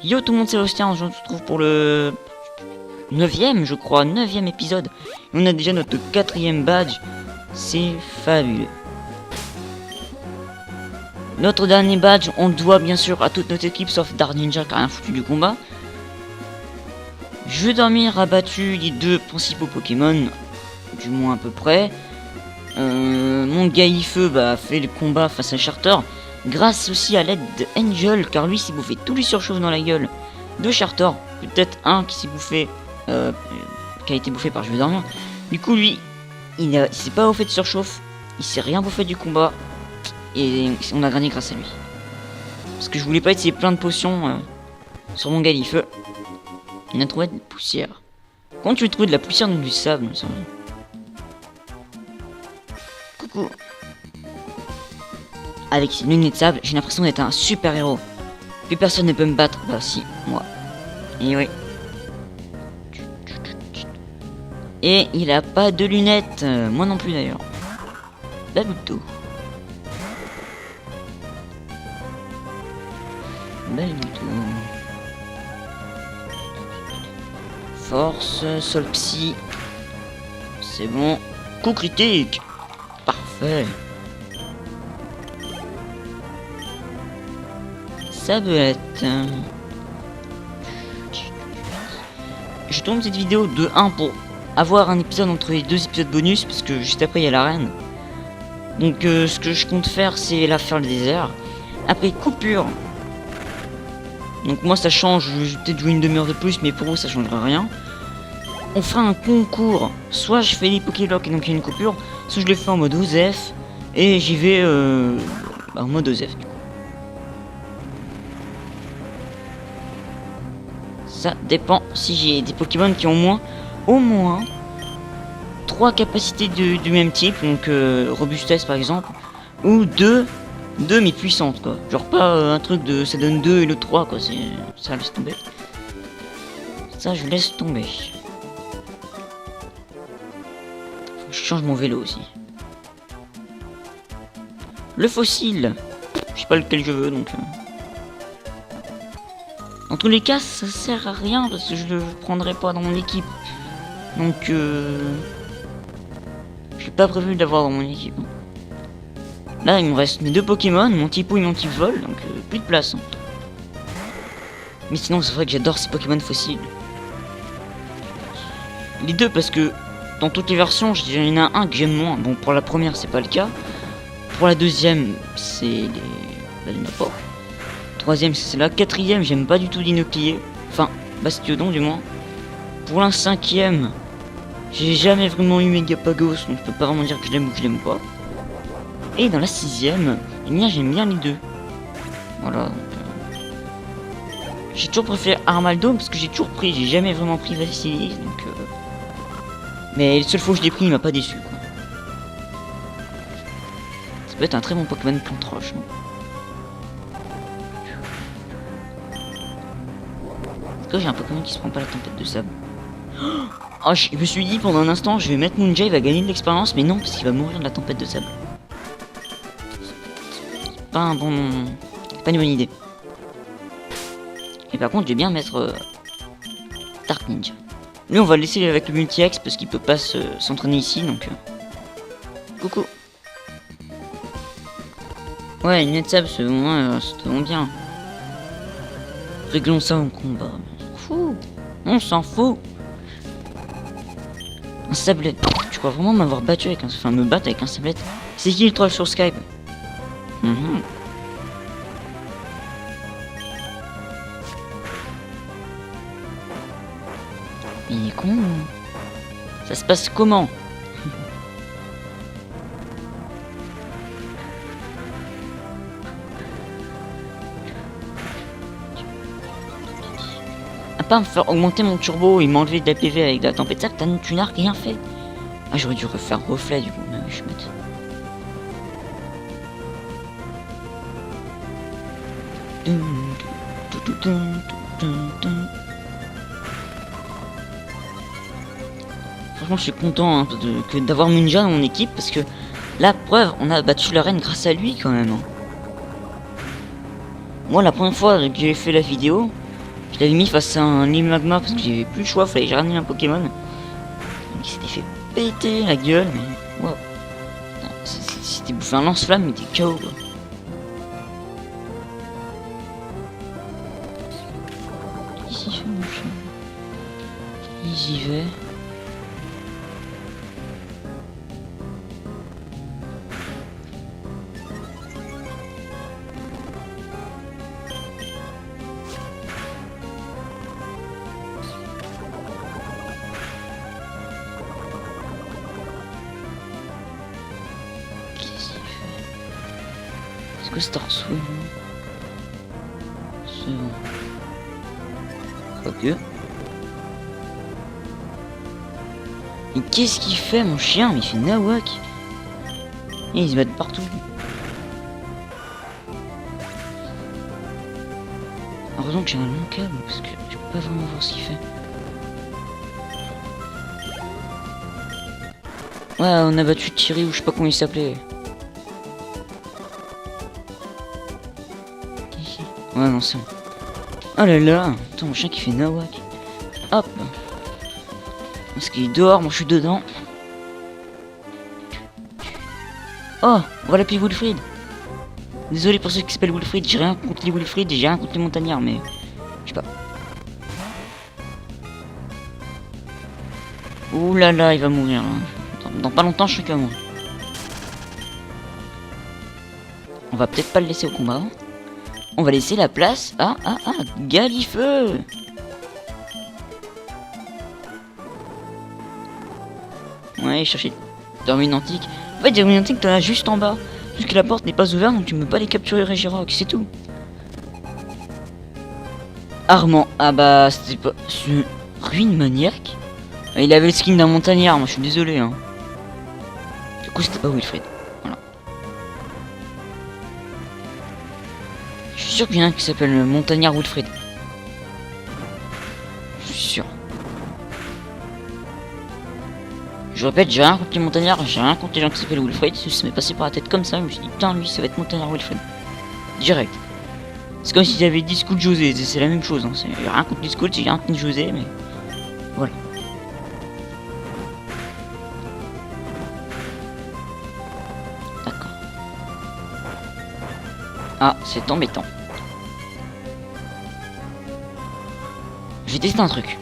Yo tout le monde, c'est Austien, on se retrouve pour le 9ème, je crois, 9ème épisode. On a déjà notre 4ème badge, c'est fabuleux. Notre dernier badge, on le doit bien sûr à toute notre équipe, sauf Dark Ninja qui a rien foutu du combat. Jeu dormir a battu les deux principaux Pokémon, du moins à peu près. Mon Gaillefeu a fait le combat face à Charter, grâce aussi à l'aide d'Angel, car lui s'est bouffé tous les surchauffes dans la gueule de Charter. Peut-être un qui s'est bouffé, qui a été bouffé par Jeu dormir. Du coup lui, il s'est pas bouffé de surchauffe, il s'est rien bouffé du combat, et on a gagné grâce à lui. Parce que je voulais pas essayer plein de potions sur mon Gaillefeu. Il a trouvé de la poussière. Comment tu veux trouver de la poussière dans du sable, ça? Coucou. Avec ses lunettes de sable, j'ai l'impression d'être un super héros. Plus personne ne peut me battre. Bah si, moi. Et oui. Et il a pas de lunettes. Moi non plus d'ailleurs. Baluto. Baluto. Force, sol psy. C'est bon. Coup critique. Parfait. Sablette. Je tourne cette vidéo de 1 pour avoir un épisode entre les deux épisodes bonus, parce que juste après il y a l'arène. Donc ce que je compte faire, c'est la faire le désert. Après coupure. Donc moi ça change, je vais peut-être jouer une demi-heure de plus, mais pour vous ça changera rien. On fera un concours. Soit je fais les Pokélock et donc il y a une coupure, soit je le fais en mode OZF et j'y vais en mode OZF du coup. Ça dépend si j'ai des Pokémon qui ont au moins 3 capacités du même type, donc robustesse par exemple, ou 2 mais puissantes quoi. Genre pas un truc de ça donne 2 et le 3 quoi, ça laisse tomber. Ça je laisse tomber. Faut que je change mon vélo aussi. Le fossile, je sais pas lequel je veux donc. Dans tous les cas, ça sert à rien parce que je le prendrai pas dans mon équipe. Donc j'ai pas prévu d'avoir dans mon équipe. Là, il me reste mes deux Pokémon, mon Typo et mon Type-Vol, donc plus de place. Mais sinon, c'est vrai que j'adore ces Pokémon fossiles. Les deux parce que dans toutes les versions, il y en a un que j'aime moins. Bon, pour la première, c'est pas le cas. Pour la deuxième, c'est les... Là, il n'y en a pas. Troisième, c'est la quatrième, j'aime pas du tout Dinoclier. Enfin, Bastiodon du moins. Pour la cinquième, j'ai jamais vraiment eu Megapagos, donc je peux pas vraiment dire que je l'aime ou que je l'aime pas. Et dans la sixième, eh bien j'aime bien les deux. Voilà. J'ai toujours préféré Armaldo parce que j'ai toujours pris, j'ai jamais vraiment pris Vassilis, donc mais les seules fois que je l'ai pris, il m'a pas déçu quoi. Ça peut être un très bon Pokémon plante roche. J'ai un Pokémon qui se prend pas la tempête de sable. Oh, je me suis dit pendant un instant, je vais mettre Moonja, il va gagner de l'expérience, mais non, parce qu'il va mourir de la tempête de sable. C'est pas un bon... C'est pas une bonne idée. Et par contre, je vais bien mettre Dark Ninja. Lui, on va le laisser avec le multi-ex parce qu'il peut pas s'entraîner ici, donc... Coucou. Ouais, une lunette de sable, c'est vraiment bien. Réglons ça en combat. Fou, on s'en fout. Un sablette. Tu crois vraiment m'avoir battu avec un... Enfin, me battre avec un sablette? C'est qui le troll sur Skype? Il est con. Ça se passe comment? À part me faire augmenter mon turbo et m'enlever de la PV avec de la tempête de sable, tu n'as rien fait. Ah, j'aurais dû refaire reflet du coup, mais oui, je suis bête. Franchement, je suis content hein, d'avoir Moonja dans mon équipe parce que la preuve, on a battu la reine grâce à lui quand même. Moi, la première fois que j'ai fait la vidéo, Je l'avais mis face à un magma parce que j'avais plus le choix, fallait que j'ai ramené un Pokémon. Donc il s'était fait péter la gueule, mais waouh. C'était bouffé un lance-flamme, mais t'es KO quoi. Ici fait mon chien. J'y vais. Est-ce que c'est Starswing? C'est bon. Quoique. Mais qu'est-ce qu'il fait mon chien? Mais il fait nawak. Et ils se battent partout. Heureusement que j'ai un long câble parce que je peux pas vraiment voir ce qu'il fait. Ouais, on a battu Thierry ou je sais pas comment il s'appelait. Ouais, non, c'est bon. Oh là là, attends, mon chien qui fait nawak. Hop. Parce qu'il est dehors, moi je suis dedans. Oh, on va l'appeler Wilfried. Désolé pour ceux qui s'appellent Wilfried, j'ai rien contre les Wilfried et j'ai rien contre les montagnards, mais je sais pas. Ouh là là, il va mourir. Hein. Dans pas longtemps, je suis qu'à mourir. On va peut-être pas le laisser au combat. On va laisser la place à Galifeu. Ouais, chercher Dermine antique. En fait, Dermine antique, t'en as juste en bas. Puisque la porte n'est pas ouverte, donc tu peux pas les capturer Regirock, c'est tout. Armand, ah bah, c'était pas... Ce ruine maniaque. Il avait le skin d'un montagnard, moi je suis désolé. Hein. Du coup, c'était pas Wilfried. Voilà. Je suis sûr qu'il y en a un qui s'appelle le montagnard Wilfried. Je suis sûr. Je répète, j'ai rien contre les montagnards, j'ai rien contre les gens qui s'appellent Wilfried. Ça m'est passé par la tête comme ça, je me suis dit, putain, lui, ça va être montagnard Wilfried. Direct. C'est comme si j'avais dit Scout José, c'est la même chose. Hein. J'ai rien contre les Scouts, j'ai rien contre José, mais voilà. D'accord. Ah, c'est embêtant. Je vais tester un truc.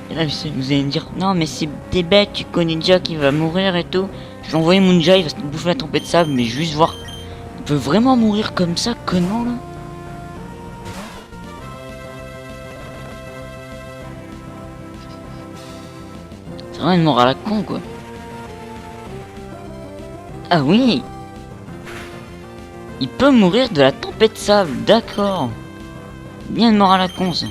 Et là, vous allez me dire, non, mais c'est des bêtes, tu connais déjà qu'il va mourir et tout. Je vais envoyer Moonja, il va se bouffer la tempête de sable, mais juste voir. Il peut vraiment mourir comme ça, connement là? C'est vraiment une mort à la con, quoi. Ah oui! Il peut mourir de la tempête de sable, d'accord. Bien une mort à la con, ça.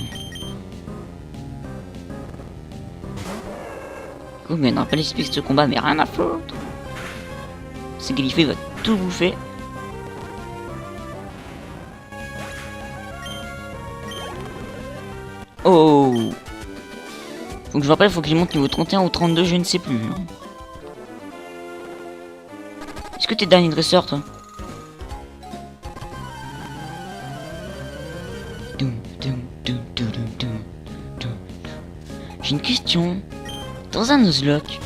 Cool, mais on n'aura pas l'expliquer ce combat, mais rien à foutre. C'est Galifeu, il va tout bouffer. Oh! Faut que je me rappelle, faut qu'il monte niveau 31 ou 32, je ne sais plus. Hein. Est-ce que t'es dernier dresseur, toi? J'ai une question. Dans un Nuzlocke,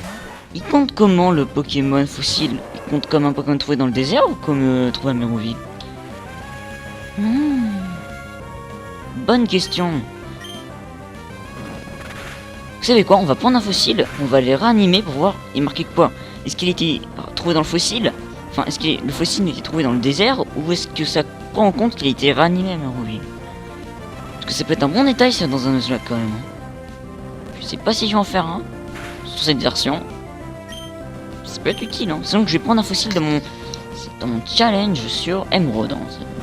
il compte comment le Pokémon fossile? Il compte comme un Pokémon trouvé dans le désert ou comme trouvé à Méroville? Bonne question. Vous savez quoi? On va prendre un fossile, on va les réanimer pour voir. Il marquait quoi? Est-ce qu'il était trouvé dans le fossile? Enfin, est-ce que le fossile était trouvé dans le désert? Ou est-ce que ça prend en compte qu'il a été réanimé à Méroville? Parce que ça peut être un bon détail ça dans un Nuzlocke quand même. Je sais pas si je vais en faire un. Sur cette version. Ça peut être utile, hein. Sinon que je vais prendre un fossile dans mon challenge sur Emerald. Hein.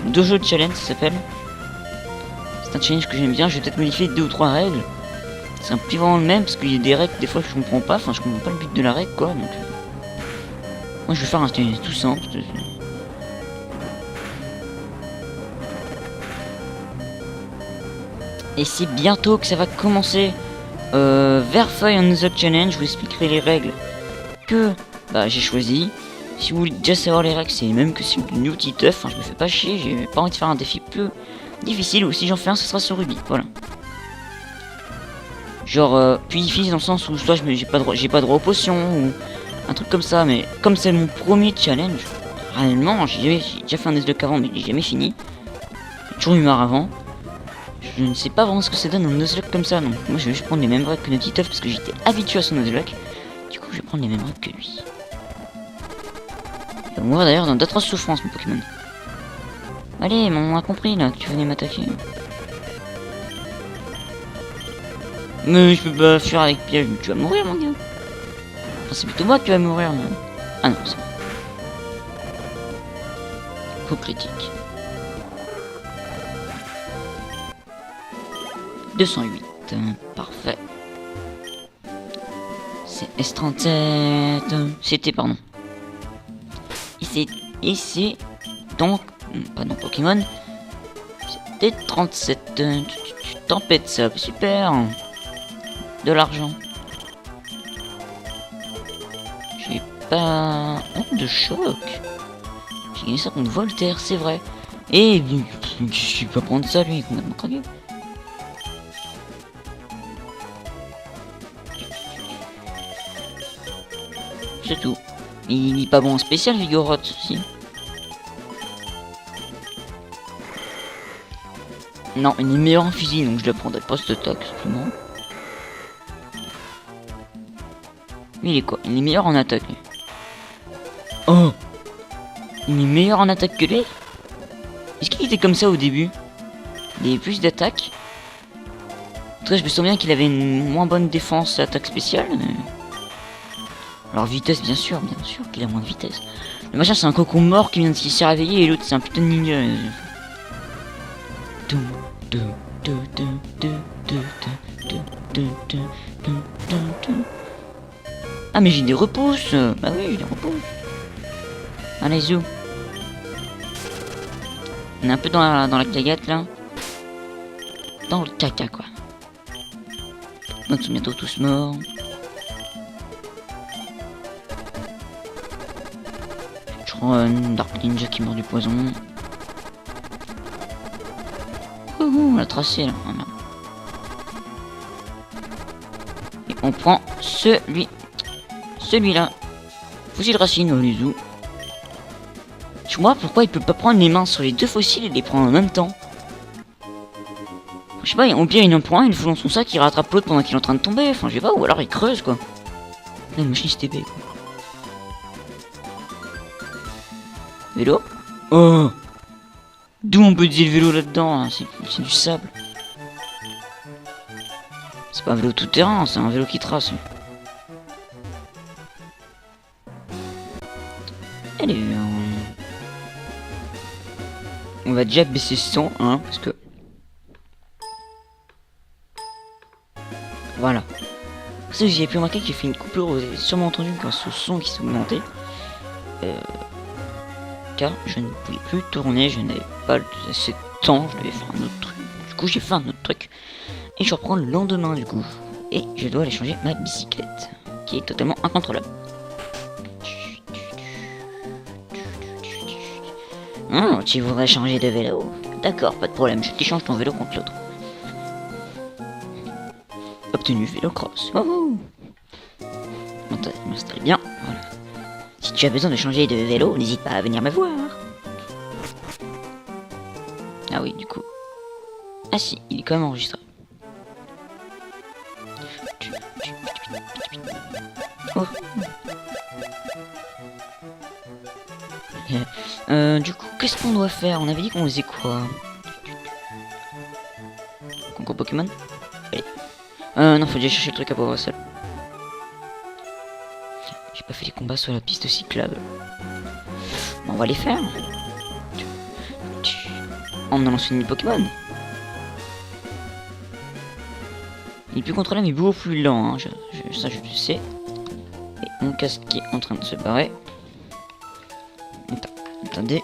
2 jeux de challenge, ça s'appelle. C'est un challenge que j'aime bien. Je vais peut-être modifier 2 ou 3 règles. C'est un peu vraiment le même parce qu'il y a des règles des fois que je comprends pas. Enfin, je comprends pas le but de la règle, quoi. Donc, moi, je vais faire un challenge tout simple. Et c'est bientôt que ça va commencer. Verfeuille en Nuzlocke Challenge, je vous expliquerai les règles que j'ai choisi. Si vous voulez déjà savoir les règles, c'est les mêmes que celui du New Titeuf. Enfin, je me fais pas chier, j'ai pas envie de faire un défi plus difficile, ou si j'en fais un, ce sera sur Ruby, voilà. Genre, puis difficile dans le sens où soit j'ai pas droit aux potions, ou un truc comme ça, mais comme c'est mon premier challenge, réellement, j'ai déjà fait un S2 avant, mais j'ai jamais fini. J'ai toujours eu marre avant. Je ne sais pas vraiment ce que ça donne un Nuzlocke comme ça, donc moi je vais juste prendre les mêmes règles que Nutitoff parce que j'étais habitué à son Nuzlocke. Du coup, je vais prendre les mêmes règles que lui. Il va mourir d'ailleurs dans d'atroces souffrances, mon Pokémon. Allez, on a compris là que tu venais m'attaquer. Mais je peux pas fuir avec piège, tu vas mourir, mon gars. Enfin, c'est plutôt moi que tu vas mourir, mais... Ah non, c'est bon. Coup critique. 208, parfait. C'est S37, c'était pardon. Et c'est donc, pas dans Pokémon, c'était 37, tu tempêtes ça, super. De l'argent. J'ai pas honte de choc. J'ai gagné ça contre Voltaire, c'est vrai. Et je vais pas prendre ça, lui, il est complètement craqué. C'est tout. Il est pas bon en spécial, Vigoroth, si. Non, il est meilleur en fusil, donc je le prendrai pas ce toc, simplement. Lui, il est quoi? Il est meilleur en attaque, lui. Oh! Il est meilleur en attaque que lui? Est-ce qu'il était comme ça au début? Il avait plus d'attaque. En tout cas, je me souviens qu'il avait une moins bonne défense, attaque spéciale. Mais... Alors vitesse, bien sûr qu'il a moins de vitesse. Le machin, c'est un cocon mort qui vient de s'y réveiller et l'autre, c'est un putain de ninja. Ah mais j'ai des repousses. Bah oui, j'ai des repousses. Allez, zou. On est un peu dans la cagate là. Dans le caca quoi. Donc ils sont bientôt tous morts. Dark Ninja qui meurt du poison. Ouh, on l'a tracé là. Oh, merde. Et on prend celui-là. Fossile racine, oh, les zou. Tu vois pourquoi il peut pas prendre les mains sur les deux fossiles et les prendre en même temps? Je sais pas, au pire il en prend un, il le fout dans son sac, il rattrape l'autre pendant qu'il est en train de tomber. Enfin je sais pas, ou alors il creuse quoi. La machine STB quoi. Vélo? Oh! D'où on peut dire le vélo là-dedans, hein, c'est du sable. C'est pas un vélo tout terrain, c'est un vélo qui trace. Allez, on va déjà baisser ce son, hein, parce que... Voilà. Parce que j'ai pu remarquer que j'ai fait une coupure, vous avez sûrement entendu grâce au son qui s'est augmenté. Car je ne pouvais plus tourner, je n'avais pas assez de temps, je devais faire un autre truc. Du coup j'ai fait un autre truc. Et je reprends le lendemain du coup. Et je dois aller changer ma bicyclette, qui est totalement incontrôlable. Oh, tu voudrais changer de vélo? D'accord, pas de problème, je t'échange ton vélo contre l'autre. Obtenu vélo cross. Oh, m'installer bien, voilà. Si tu as besoin de changer de vélo, n'hésite pas à venir me voir. Ah oui, du coup. Ah si, il est quand même enregistré. Oh. Du coup, qu'est-ce qu'on doit faire? On avait dit qu'on faisait quoi? Concours Pokémon? Allez. Non, faut déjà chercher le truc à Power Seul. J'ai pas fait les combats sur la piste cyclable. Bon, on va les faire. En me lançant une Pokémon. Il est plus contrôlable mais beaucoup plus lent. Hein. Ça, je le sais. Et mon casque qui est en train de se barrer. Attendez.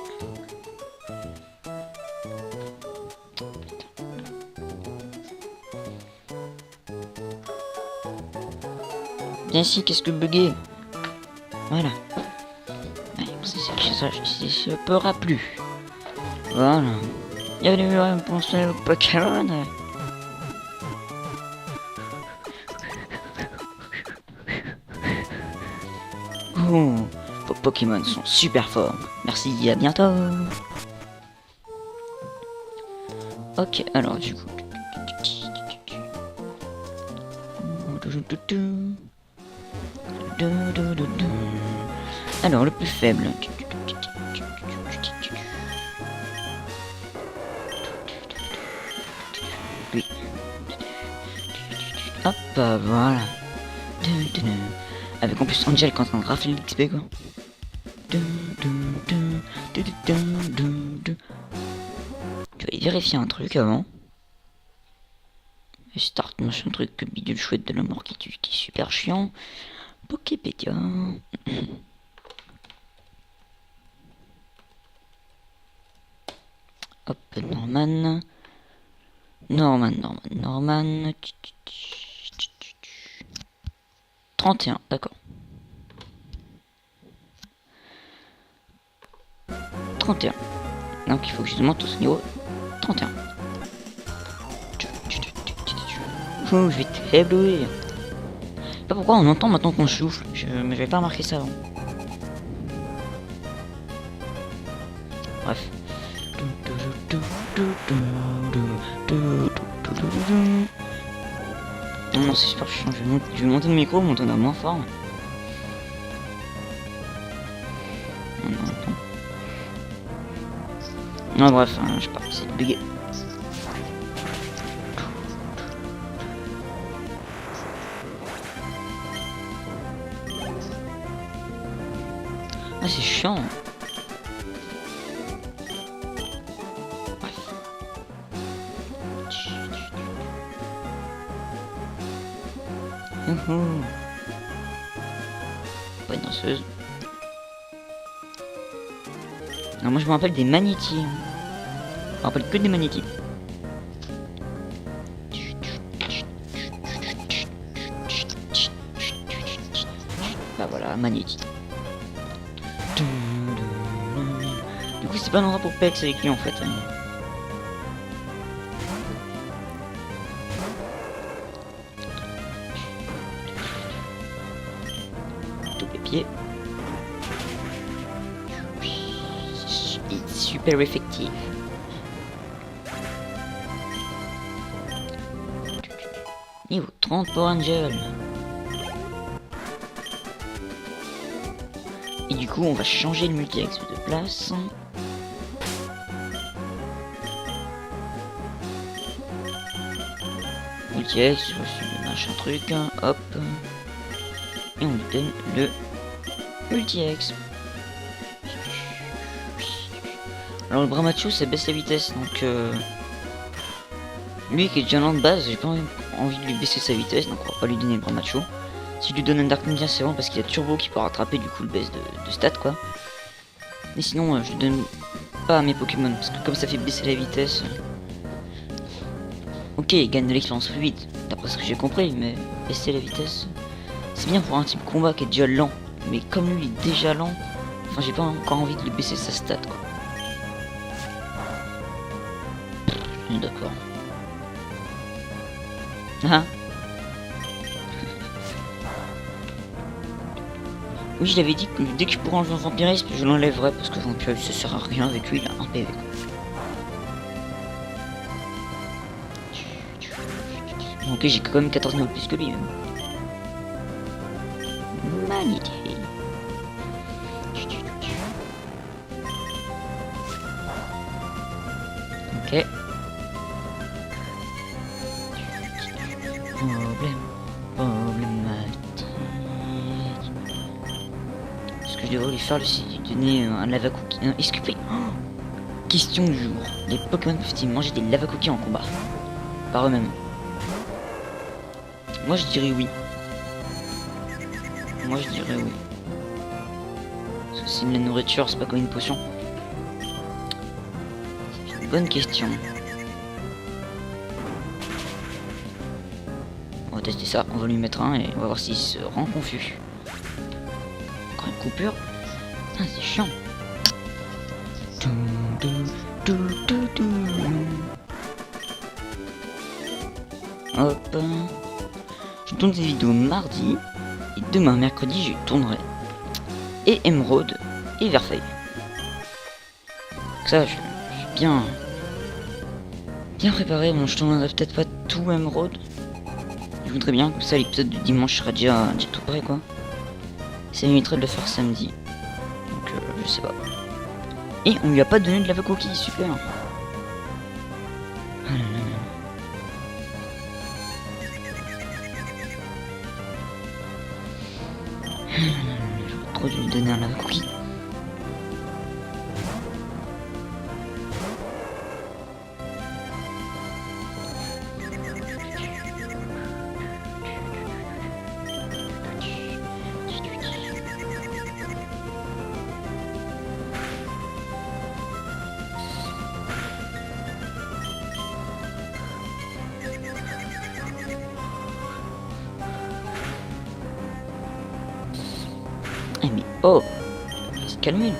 Bien si, qu'est-ce que bugué? Voilà. Allez, ça ne peur plus. Voilà. Bienvenue à penser au Pokémon. Oh, vos Pokémon sont super forts. Merci, à bientôt. Ok, alors du coup. Alors le plus faible. Oui. Hop, voilà. Avec en plus Angel quand on rafle l'XP quoi. Je vais vérifier un truc avant. Et start machin truc bidule chouette de la mort qui tue, qui est super chiant. Poképédia. Hop, Norman. Norman. 31, d'accord. 31. Donc il faut que je demande tout ce niveau 31. Oh, je vais t'éblouir. Je sais pas pourquoi on entend maintenant qu'on souffle. Mais j'avais pas remarqué ça avant. Bref. Non, c'est super chiant. Je vais monter le micro, monter à moins fort. Non, bref, je sais pas, c'est bugué. Ah, c'est chiant. Bref. Pas une danseuse. Non, moi je me rappelle des magnétis. Je me rappelle que des magnétis. Bah voilà, magnétis. Du coup c'est pas un endroit pour pex avec lui en fait. Tous les pieds. C'est super effectif. Niveau 30 pour Angel. Et du coup on va changer le multi-axe de place. Multi-axe, reçu le machin truc, hop. Et on lui donne le multi-axe. Alors le Bramacho ça baisse la vitesse donc lui qui est déjà lent de base, j'ai pas envie de lui baisser sa vitesse donc on va pas lui donner le Bramacho. Si je lui donne un Dark Ninja c'est bon parce qu'il y a Turbo qui peut rattraper du coup le baisse de stats quoi. Mais sinon je lui donne pas à mes Pokémon parce que comme ça fait baisser la vitesse. Ok il gagne de l'expérience plus vite, d'après ce que j'ai compris, mais baisser la vitesse c'est bien pour un type combat qui est déjà lent. Mais comme lui il est déjà lent, enfin j'ai pas encore envie de lui baisser sa stat quoi. D'accord. Ah. Oui, je l'avais dit que dès que je pourrais enlever un vampirisme, je l'enlèverais parce que vampirisme ça sert à rien avec lui, il a un PV. Ok, j'ai quand même 14 niveaux plus que lui. Magnifique. Ok. Problématique. Est-ce que je devrais lui faire lui donner un lava cookie, un escupé? Question du jour. Les Pokémon peuvent-ils manger des lava cookies en combat? Par eux-mêmes. Moi je dirais oui. Moi je dirais oui. Parce que c'est de la nourriture, c'est pas comme une potion. C'est une bonne question. On va tester ça, on va lui mettre un et on va voir s'il se rend confus. Encore une coupure. Putain c'est chiant. Hop. Je tourne ces vidéos mardi. Et demain, mercredi, je tournerai. Et Émeraude et Verfeuille. Ça, je suis bien préparé. Bon, je tournerai peut-être pas tout Émeraude. Je voudrais bien, comme ça, l'épisode de dimanche sera déjà tout prêt, quoi. Ça m'éviterait de le faire samedi. Donc, je sais pas. Et on lui a pas donné de lava cookie, super. Ah là là là. J'aurais trop dû lui donner un lava cookie. Eh mais oh, on va se calmer là.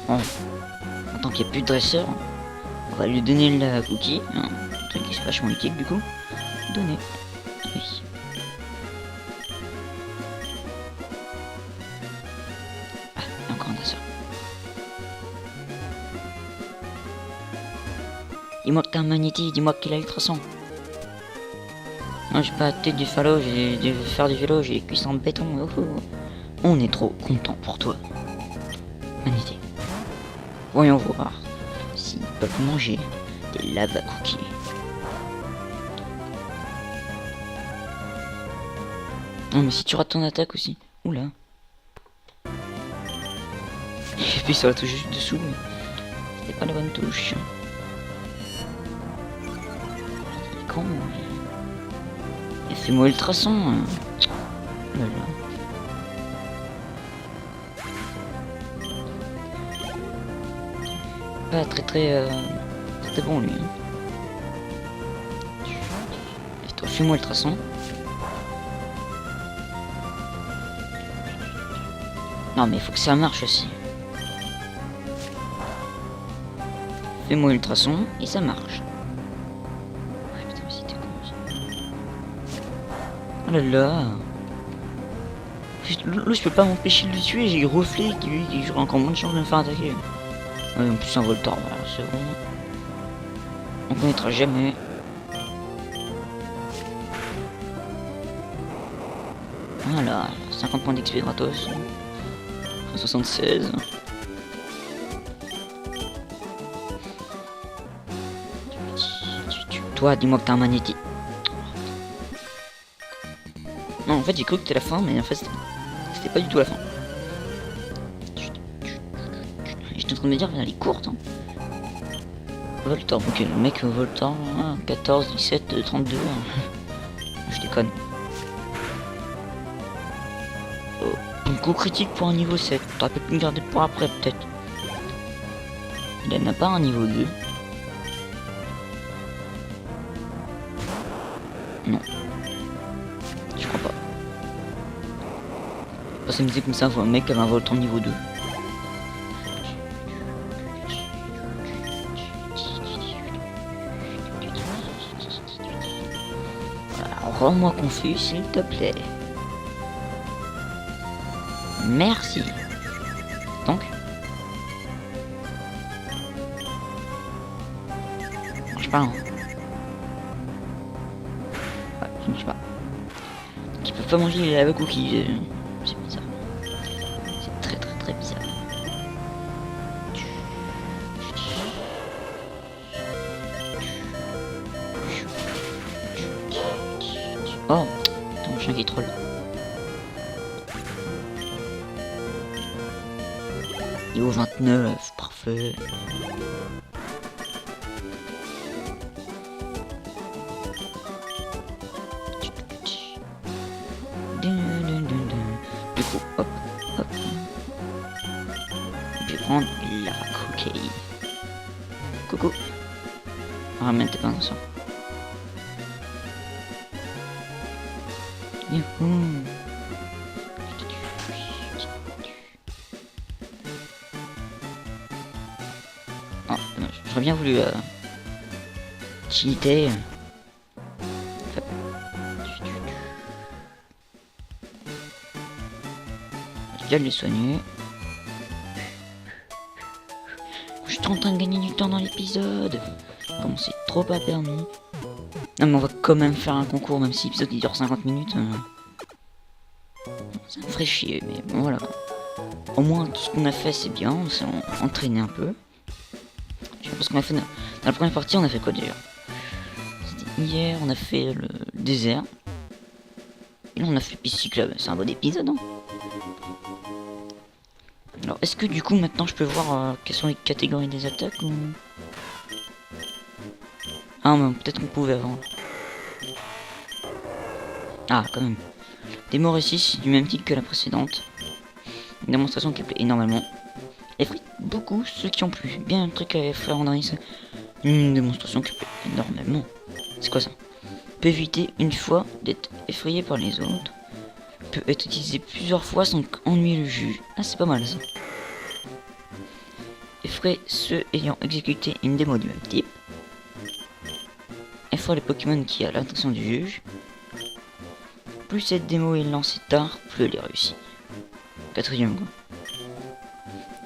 Bon, tant qu'il n'y a plus de dresseur, on va lui donner la cookie. Un truc qui est vachement utile du coup. Donner. Oui. Ah, encore un dresseur. Dis-moi que t'as un magnéti, dis-moi qu'il a l'ultrason. Moi j'ai pas la tête du falot, j'ai dû faire du vélo, j'ai les cuisses en béton. Oh, oh. On est trop content pour toi. Magnéti. Voyons voir s'ils peuvent manger des lava cookies. Non mais si tu rates ton attaque aussi. Oula. J'ai appuyé sur la touche juste dessous mais c'était pas la bonne touche. Quand et fais-moi ultrason. Oh là là. Pas très bon lui. Et toi, fais-moi ultrason. Non mais il faut que ça marche aussi. Fais-moi ultrason et ça marche. Ouais, putain, mais c'était con ça. Oh là là. Là, je peux pas m'empêcher de le tuer, j'ai le reflet qui j'aurai encore moins de chance de me faire attaquer. Ouais, en plus un Voltor, voilà, c'est bon. On connaîtra jamais. Voilà, 50 points d'XP gratos. 76. Toi, dis-moi que t'as un magnétique. Non, en fait, j'ai cru que c'était la fin, mais en fait, c'était pas du tout la fin. J'étais en train de me dire, elle est courte. Hein. Voltor, ok, le mec Voltor, 14, 17, 32. Je déconne. Oh, un coup critique pour un niveau 7. T'aurais pu me garder pour après, peut-être. Il en a pas un niveau 2. Non. Je crois pas. Pas s'amuser comme ça, voir un mec qui avait un Voltor niveau 2. Rends-moi confus, s'il te plaît. Merci. Donc ça marche pas, hein. Ouais, ça marche pas. Donc ils peuvent pas manger les lava cookies. C'est bizarre. C'est très bizarre. Oh, ton chien qui troll. Il est au 29, parfait. Du coup, hop. Je vais prendre la coquille. Coucou. Ramène tes pas ça. Youhou. Oh, j'aurais bien voulu cheater. Je viens de les soigner. Je suis en train de gagner du temps dans l'épisode. Comme c'est trop pas permis. Non mais on va quand même faire un concours, même si l'épisode il dure 50 minutes. Ça me ferait chier, mais bon, voilà. Au moins tout ce qu'on a fait c'est bien, on s'est entraîné un peu. Je sais pas ce qu'on a fait dans la première partie, on a fait quoi d'ailleurs? C'était hier, on a fait le désert. Et là on a fait piste cyclable, c'est un bon épisode hein. Alors est-ce que du coup maintenant je peux voir quelles sont les catégories des attaques ou... Ah mais peut-être qu'on pouvait avant. Ah quand même. Démo récit, c'est du même type que la précédente. Une démonstration qui plaît énormément. Effraie beaucoup ceux qui ont plu. Bien un truc à faire en arrière. Une démonstration qui plaît énormément. C'est quoi ça? Peut éviter une fois d'être effrayé par les autres. Peut être utilisé plusieurs fois sans ennuyer le juge. Ah c'est pas mal ça. Effraie ceux ayant exécuté une démo du même type. Effraie les Pokémon qui a l'attention du juge. Plus cette démo est lancée tard, plus elle est réussie. Quatrième quoi.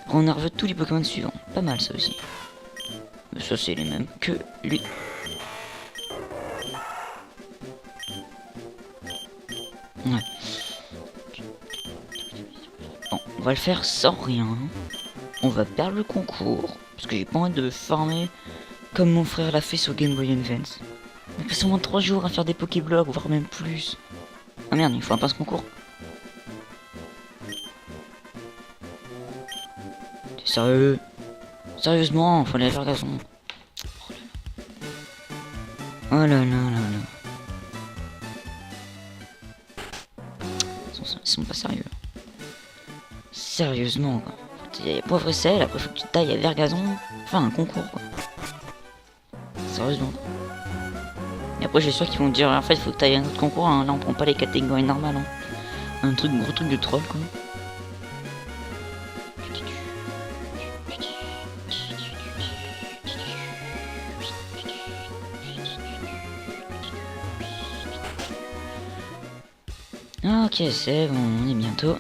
Rend nerveux tous les Pokémon suivants. Pas mal ça aussi. Mais ça c'est les mêmes que lui. Ouais. Bon, on va le faire sans rien. On va perdre le concours. Parce que j'ai pas envie de farmer comme mon frère l'a fait sur Game Boy Advance. Il fait seulement 3 jours à faire des Pokéblogs, voire même plus. Ah merde, il faut un passe concours. T'es sérieux? Sérieusement, faut aller faire gazon. Oh là là là là. Ils sont pas sérieux. Sérieusement quoi. Il y a poivre et sel, après faut que tu tailles à Vergazon. Enfin un concours quoi. Sérieusement. Et après j'ai sûr qu'ils vont dire en fait il faut que tailles un autre concours, hein. Là on prend pas les catégories normales hein. Un gros truc de troll quoi. Ok c'est bon, on est bientôt.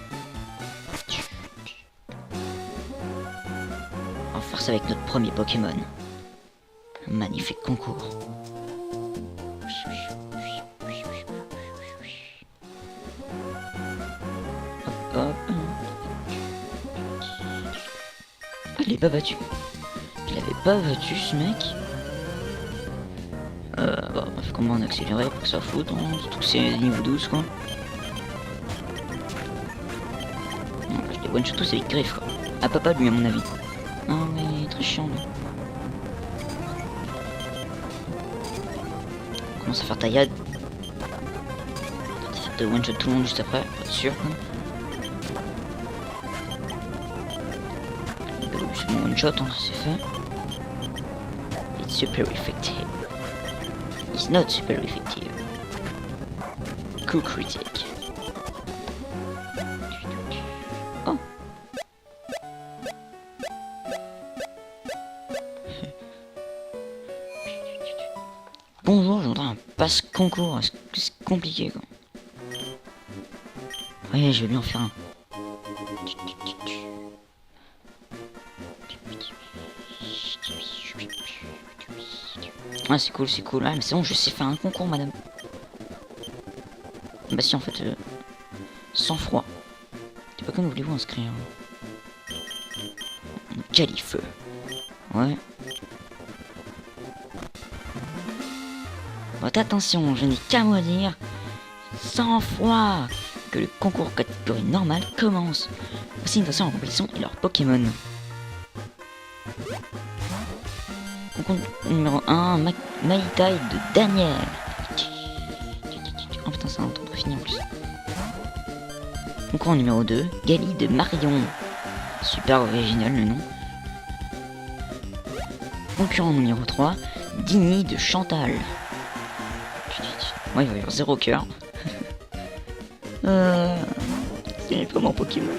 On va faire ça avec notre premier Pokémon. Un magnifique concours. Hop, hop. Ah, il est pas battu. Il avait pas battu ce mec. Bah, bref, comment on accélérait pour que ça foute, hein, surtout que c'est niveau 12 quoi. Je les one shot tous avec griffe quoi. Ah papa lui à mon avis. Ah mais il est très chiant lui. On commence à faire taillade. On va faire de one shot tout le monde juste après, pour être sûr quoi. C'est mon one shot, hein, c'est fait. It's super effective. It's not super effective. Coup critique. Oh. Bonjour, je voudrais un passe concours. Est-ce que c'est compliqué quoi? Ouais, je vais bien en faire un. Ah c'est cool, c'est cool. Ah mais c'est bon, je sais faire un concours madame. Bah si en fait, sans froid. C'est pas comme voulez-vous inscrire? Califeu. Ouais. Bon, attention, je n'ai qu'à moi dire. Sans froid. Que le concours catégorie normale commence. Voici une façon en compétition et leur Pokémon. Concours numéro 1, Maïtaï de Daniel. Oh putain, c'est un temps de fini en plus. Concours numéro 2, Gali de Marion. Super original le nom. Concurrent numéro 3, Dini de Chantal. Ouais, il va y avoir 0 cœur. C'est pas mon Pokémon.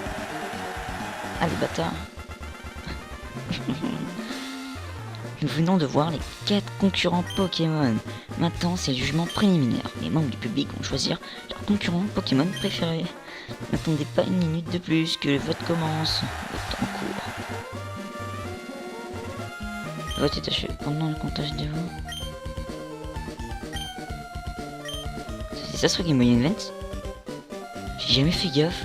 Ah, le bâtard. Nous venons de voir les 4 concurrents Pokémon. Maintenant, c'est le jugement préliminaire. Les membres du public vont choisir leur concurrent Pokémon préféré. N'attendez pas une minute de plus que le vote commence. Vote en cours. Le vote est achevé pendant le comptage des voix. C'est ça, ce Game Boy Advance? J'ai jamais fait gaffe.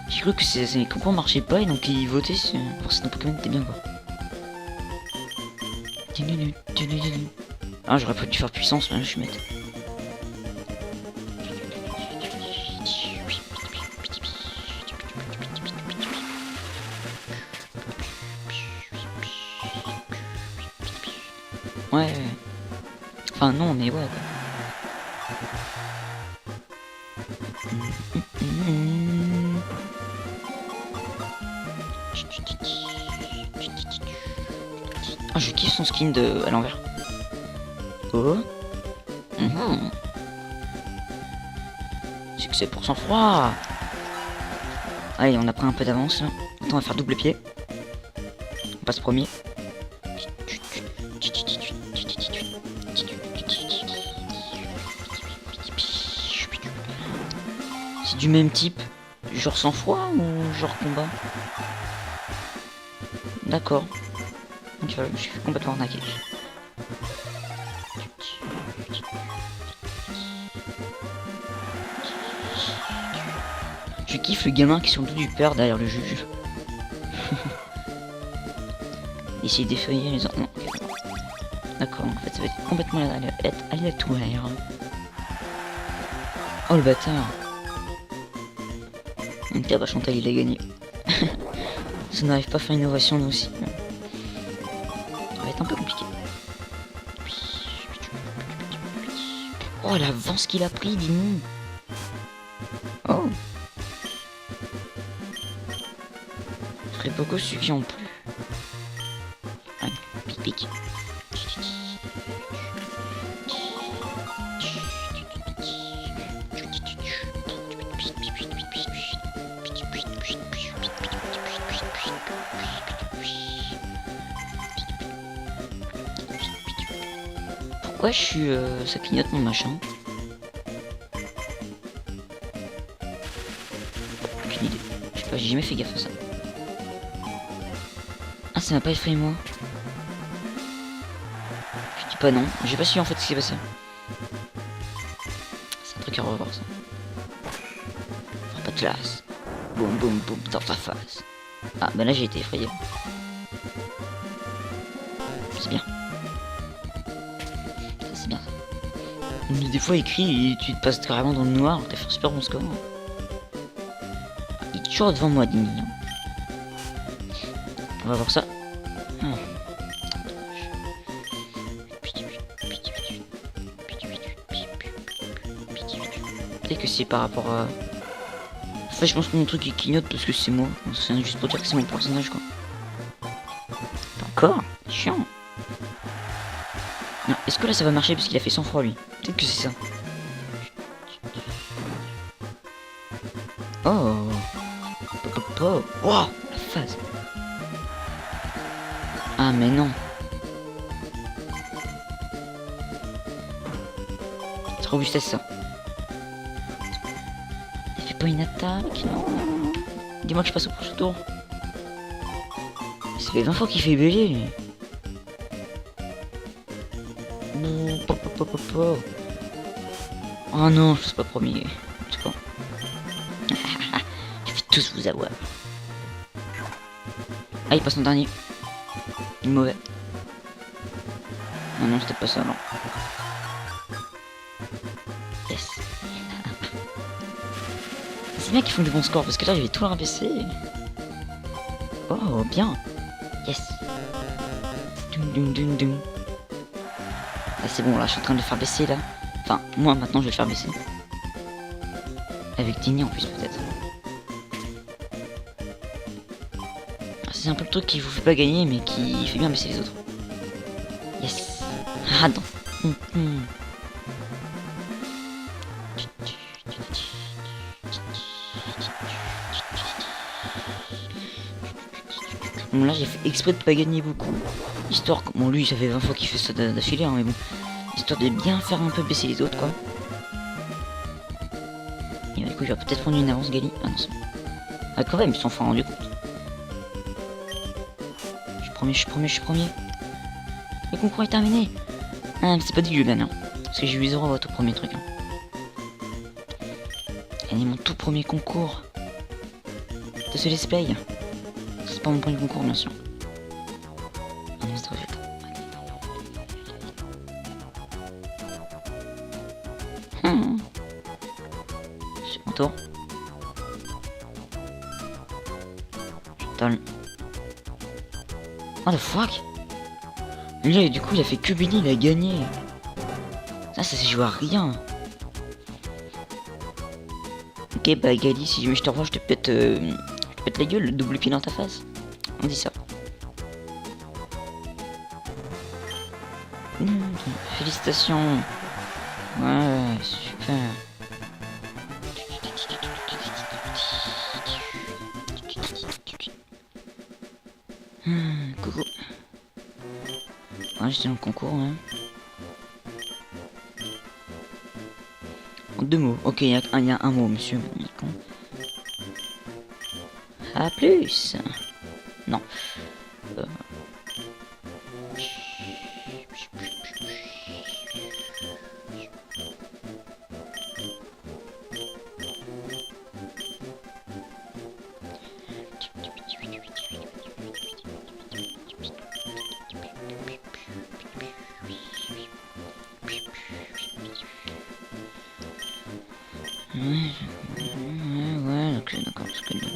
J'ai cru que ces concurrents marchaient pas et donc ils votaient pour si nos Pokémon étaient bien quoi. Ah, j'aurais pas dû faire puissance, mais là je suis bête. Ouais. Enfin non, mais ouais quoi. Ah, je kiffe son skin de à l'envers. Oh. Succès pour sang-froid. Allez, on a pris un peu d'avance là. Attends, on va faire double pied. On passe premier. C'est du même type. Genre sang-froid ou genre combat? D'accord. Donc je suis complètement arnaqué. Je kiffe le gamin qui est sur le dos du père derrière le juge. Essayer d'effeuiller les autres. Non, okay. D'accord, donc en fait ça va être complètement aléatoire. Oh le bâtard. Donc là, bah Chantal il a gagné. Ça n'arrive pas à faire une innovation nous aussi. Ça va être un peu compliqué. Oh l'avance qu'il a pris, dis-nous. Oh. Ferait beaucoup ceux qui ont plus. Ah, pic pic. Pourquoi je suis ça clignote mon machin? Aucune idée. Je sais pas, j'ai jamais fait gaffe à ça. Ah, ça m'a pas effrayé moi. Je dis pas non. J'ai pas su en fait ce qui s'est passé. C'est un truc à revoir ça. Pas de classe. Boum boum boum dans ta face. Ah bah là j'ai été effrayé. C'est bien. Ça c'est bien. Mais des fois écrit et tu te passes carrément dans le noir. T'as fait un super bon score. Il est toujours devant moi, Dini. On va voir ça. Ah. Peut-être que c'est par rapport à... En fait, je pense que mon truc il clignote parce que c'est moi. C'est juste pour dire que c'est mon personnage, quoi. Encore chiant. Non, est-ce que là ça va marcher parce qu'il a fait 100 froid lui? Peut-être que c'est ça. Oh. Wow, la phase. Ah mais non. C'est robustesse ça. Il fait pas une attaque, non. Dis-moi que je passe au prochain tour. Ça fait 20 fois qu'il fait bélier lui. Oh non, je suis pas premier. C'est quoi? Je vais tous vous avoir. Ah, il passe en dernier. Il est mauvais. Non, non, c'était pas ça, non. Yes. C'est bien qu'ils font du bon score parce que là, je vais tout le rabaisser. Oh, bien. Yes. Dum dum dum dum. Là, c'est bon, là, je suis en train de le faire baisser, là. Enfin, moi, maintenant, je vais le faire baisser. Avec Dini, en plus, peut-être. C'est un peu le truc qui vous fait pas gagner, mais qui fait bien baisser les autres. Yes. Ah non. Bon là j'ai fait exprès de pas gagner beaucoup. Histoire que... Bon lui ça fait 20 fois qu'il fait ça d'affilée hein, mais bon. Histoire de bien faire un peu baisser les autres quoi. Et du coup il va peut-être prendre une avance Gali. Ah non c'est bon. Ah quand même ils s'en sont rendu compte. Je suis premier. Le concours est terminé. Ah mais c'est pas dit que je gagne hein. Parce que j'ai eu 0 vote au premier truc hein. Gagner mon tout premier concours de ce let's play. C'est pas mon premier concours bien sûr. Ah non c'est trop vite. C'est mon tour. Putain. What the fuck? Lui du coup il a fait que Billy, il a gagné. Ça s'est joué à rien. Ok bah Gali, si je te revois je te pète la gueule, le double pied dans ta face. On dit ça. Félicitations. Ouais, super. Coucou. Ouais, j'étais dans le concours, hein. En 2 mots. Ok, il y a un mot, monsieur. A plus. Non. Ouais, d'accord, parce que du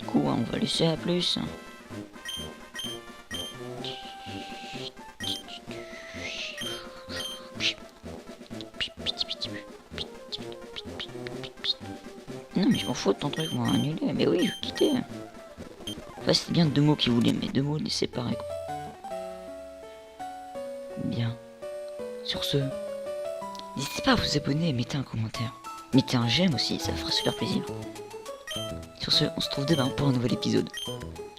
coup, on va laisser à plus. Non, mais je m'en fous de ton truc, moi, annulé. Mais oui, je vais quitter. Enfin, c'est bien 2 mots qu'il voulait, mais 2 mots les séparer, quoi. Bien. Sur ce, n'hésitez pas à vous abonner et mettez un commentaire. Mettez un j'aime aussi, ça fera super plaisir. Sur ce, on se retrouve demain pour un nouvel épisode.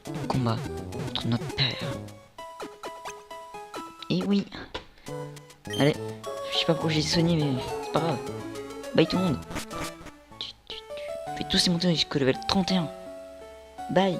Le combat contre notre père. Et oui. Allez, je sais pas pourquoi j'ai soigné, mais c'est pas grave. Bye tout le monde. Faites tous ces montées jusqu'au level 31. Bye.